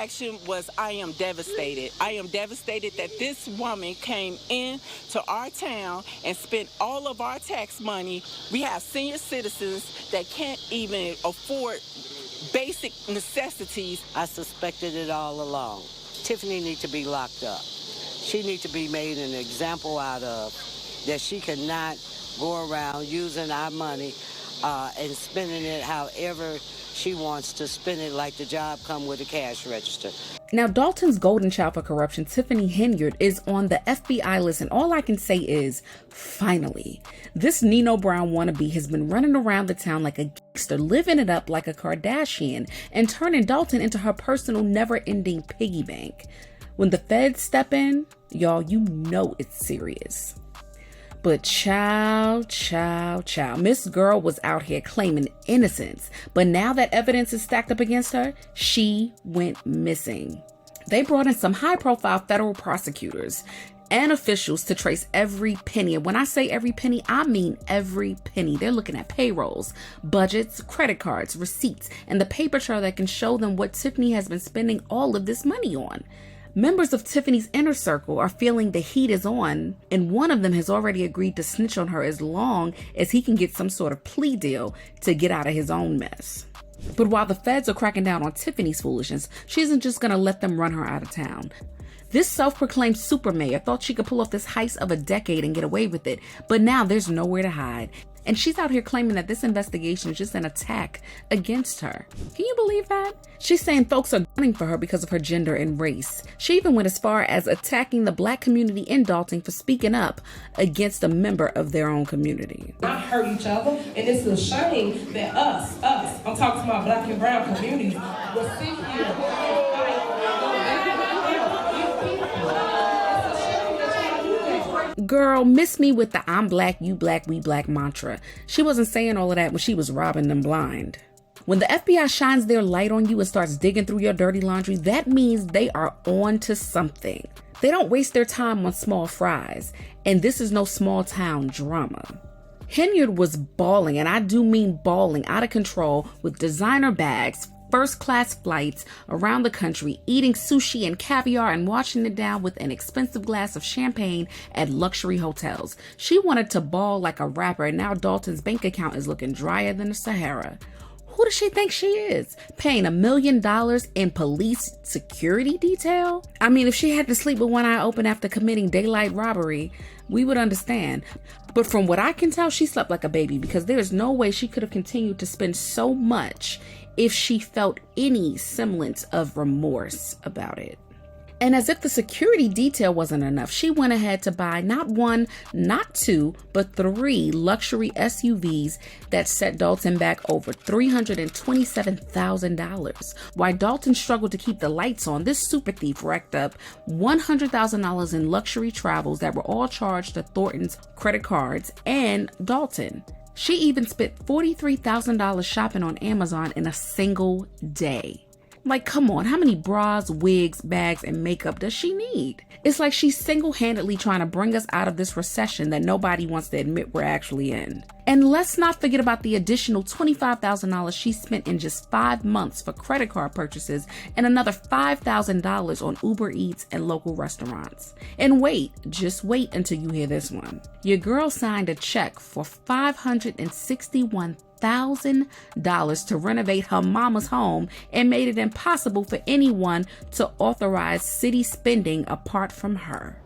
reaction was, I am devastated. I am devastated that this woman came in to our town and spent all of our tax money. We have senior citizens that can't even afford basic necessities. I suspected it all along. Tiffany needs to be locked up. She needs to be made an example out of, that she cannot go around using our money and spending it however she wants to spend it, like the job come with a cash register. Now, Dolton's golden child for corruption, Tiffany Henyard, is on the FBI list, and all I can say is, finally. This Nino Brown wannabe has been running around the town like a gangster, living it up like a Kardashian, and turning Dolton into her personal never-ending piggy bank. When the feds step in, y'all, you know it's serious. But child, Miss Girl was out here claiming innocence. But now that evidence is stacked up against her, she went missing. They brought in some high-profile federal prosecutors and officials to trace every penny. And when I say every penny, I mean every penny. They're looking at payrolls, budgets, credit cards, receipts, and the paper trail that can show them what Tiffany has been spending all of this money on. Members of Tiffany's inner circle are feeling the heat is on, and one of them has already agreed to snitch on her as long as he can get some sort of plea deal to get out of his own mess. But while the feds are cracking down on Tiffany's foolishness, she isn't just going to let them run her out of town. This self-proclaimed super mayor thought she could pull off this heist of a decade and get away with it, but now there's nowhere to hide. And she's out here claiming that this investigation is just an attack against her. Can you believe that? She's saying folks are gunning for her because of her gender and race. She even went as far as attacking the Black community in Dolton for speaking up against a member of their own community. Not hurt each other, and it's a shame that us, I'm talking to my Black and brown communities, will sit here and fight. Girl, miss me with the I'm black, you black, we black mantra. She wasn't saying all of that when she was robbing them blind. When the FBI shines their light on you and starts digging through your dirty laundry, that means they are on to something. They don't waste their time on small fries, and this is no small town drama. Henyard was balling, and I do mean balling, out of control with designer bags, first-class flights around the country, eating sushi and caviar and washing it down with an expensive glass of champagne at luxury hotels. She wanted to ball like a rapper, and now Dolton's bank account is looking drier than the Sahara. Who does she think she is? Paying $1 million in police security detail? I mean, if she had to sleep with one eye open after committing daylight robbery, we would understand. But from what I can tell, she slept like a baby, because there's no way she could have continued to spend so much if she felt any semblance of remorse about it. And as if the security detail wasn't enough, she went ahead to buy not one, not two, but 3 luxury SUVs that set Dolton back over $327,000. While Dolton struggled to keep the lights on, this super thief racked up $100,000 in luxury travels that were all charged to Thornton's credit cards and Dolton. She even spent $43,000 shopping on Amazon in a single day. Like, come on, how many bras, wigs, bags, and makeup does she need? It's like she's single-handedly trying to bring us out of this recession that nobody wants to admit we're actually in. And let's not forget about the additional $25,000 she spent in just 5 months for credit card purchases and another $5,000 on Uber Eats and local restaurants. And wait, just wait until you hear this one. Your girl signed a check for $561,000 to renovate her mama's home and made it impossible for anyone to authorize city spending apart from her.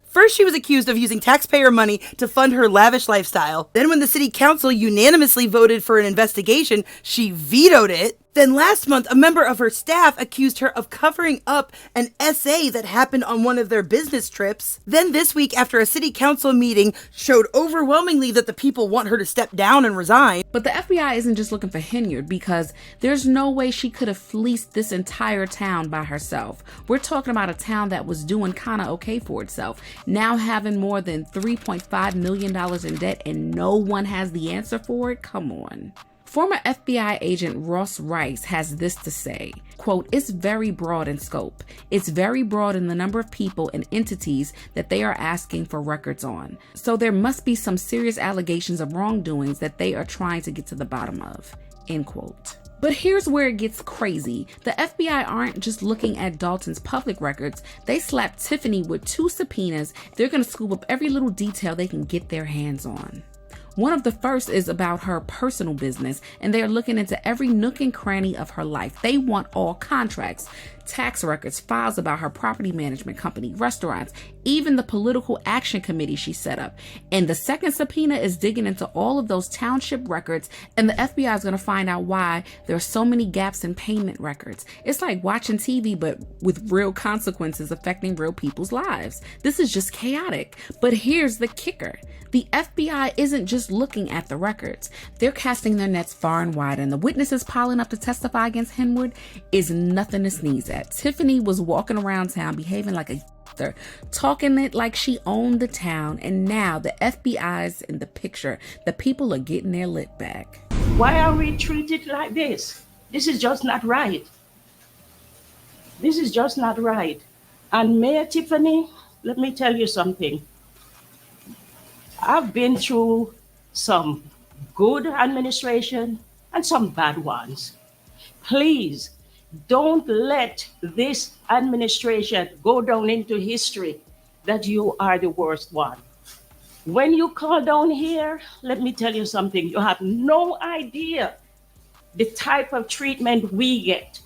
First, she was accused of using taxpayer money to fund her lavish lifestyle. Then when the city council unanimously voted for an investigation, she vetoed it. Then last month, a member of her staff accused her of covering up an essay that happened on one of their business trips. Then this week, after a city council meeting showed overwhelmingly that the people want her to step down and resign. But the FBI isn't just looking for Henyard, because there's no way she could have fleeced this entire town by herself. We're talking about a town that was doing kind of okay for itself, now having more than $3.5 million in debt, and no one has the answer for it? Come on. Former FBI agent Ross Rice has this to say, quote, "It's very broad in scope. It's very broad in the number of people and entities that they are asking for records on. So there must be some serious allegations of wrongdoings that they are trying to get to the bottom of," end quote. But here's where it gets crazy. The FBI aren't just looking at Dolton's public records. They slapped Tiffany with 2 subpoenas. They're going to scoop up every little detail they can get their hands on. One of the first is about her personal business, and they are looking into every nook and cranny of her life. They want all contracts, tax records, files about her property management company, restaurants, even the political action committee she set up. And the second subpoena is digging into all of those township records, and the FBI is going to find out why there are so many gaps in payment records. It's like watching TV, but with real consequences affecting real people's lives. This is just chaotic. But here's the kicker. The FBI isn't just looking at the records. They're casting their nets far and wide, and the witnesses piling up to testify against Henyard is nothing to sneeze at. Tiffany was walking around town behaving like a gangster, talking it like she owned the town, and now the FBI's in the picture. The people are getting their lick back. Why are we treated like this? This is just not right. This is just not right. And Mayor Tiffany, let me tell you something. I've been through some good administration and some bad ones. Please don't let this administration go down into history that you are the worst one. When you call down here, let me tell you something. You have no idea the type of treatment we get.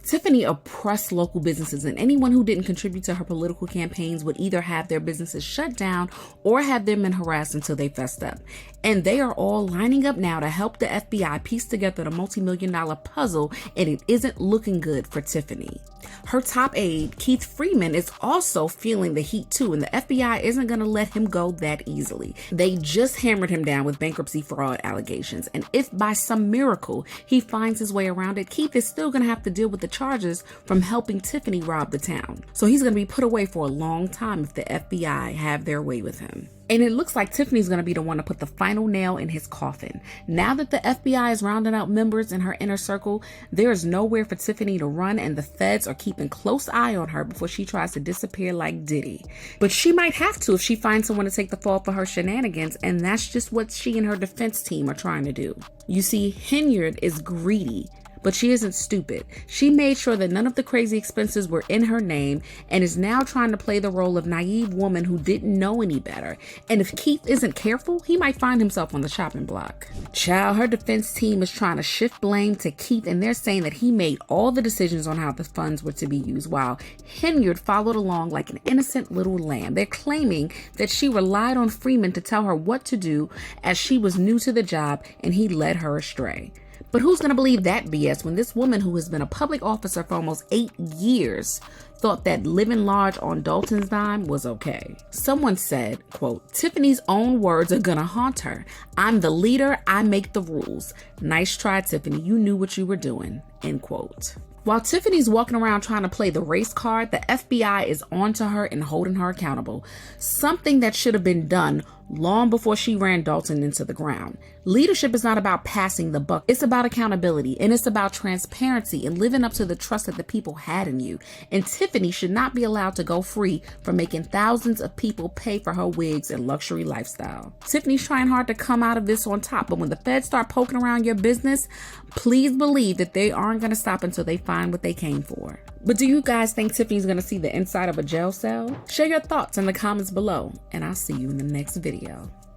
Tiffany oppressed local businesses, and anyone who didn't contribute to her political campaigns would either have their businesses shut down or have their men harassed until they fessed up. And they are all lining up now to help the FBI piece together the multi-million-dollar puzzle, and it isn't looking good for Tiffany. Her top aide, Keith Freeman, is also feeling the heat too, and the FBI isn't going to let him go that easily. They just hammered him down with bankruptcy fraud allegations, and if by some miracle he finds his way around it, Keith is still going to have to deal with the charges from helping Tiffany rob the town. So he's going to be put away for a long time if the FBI have their way with him. And it looks like Tiffany's going to be the one to put the final nail in his coffin. Now that the FBI is rounding out members in her inner circle, there is nowhere for Tiffany to run, and the feds are keeping close eye on her before she tries to disappear like Diddy. But she might have to if she finds someone to take the fall for her shenanigans, and that's just what she and her defense team are trying to do. You see, Henyard is greedy, but she isn't stupid. She made sure that none of the crazy expenses were in her name and is now trying to play the role of naive woman who didn't know any better. And if Keith isn't careful, he might find himself on the chopping block. Child, her defense team is trying to shift blame to Keith, and they're saying that he made all the decisions on how the funds were to be used, while Henyard followed along like an innocent little lamb. They're claiming that she relied on Freeman to tell her what to do as she was new to the job, and he led her astray. But who's going to believe that BS when this woman who has been a public officer for almost 8 years thought that living large on Dolton's dime was okay? Someone said, quote, Tiffany's own words are going to haunt her. I'm the leader. I make the rules. Nice try, Tiffany. You knew what you were doing, end quote. While Tiffany's walking around trying to play the race card, the FBI is onto her and holding her accountable. Something that should have been done long before she ran Dolton into the ground. Leadership is not about passing the buck. It's about accountability, and it's about transparency and living up to the trust that the people had in you. And Tiffany should not be allowed to go free from making thousands of people pay for her wigs and luxury lifestyle. Tiffany's trying hard to come out of this on top, but when the feds start poking around your business, please believe that they aren't going to stop until they find what they came for. But do you guys think Tiffany's going to see the inside of a jail cell? Share your thoughts in the comments below, and I'll see you in the next video.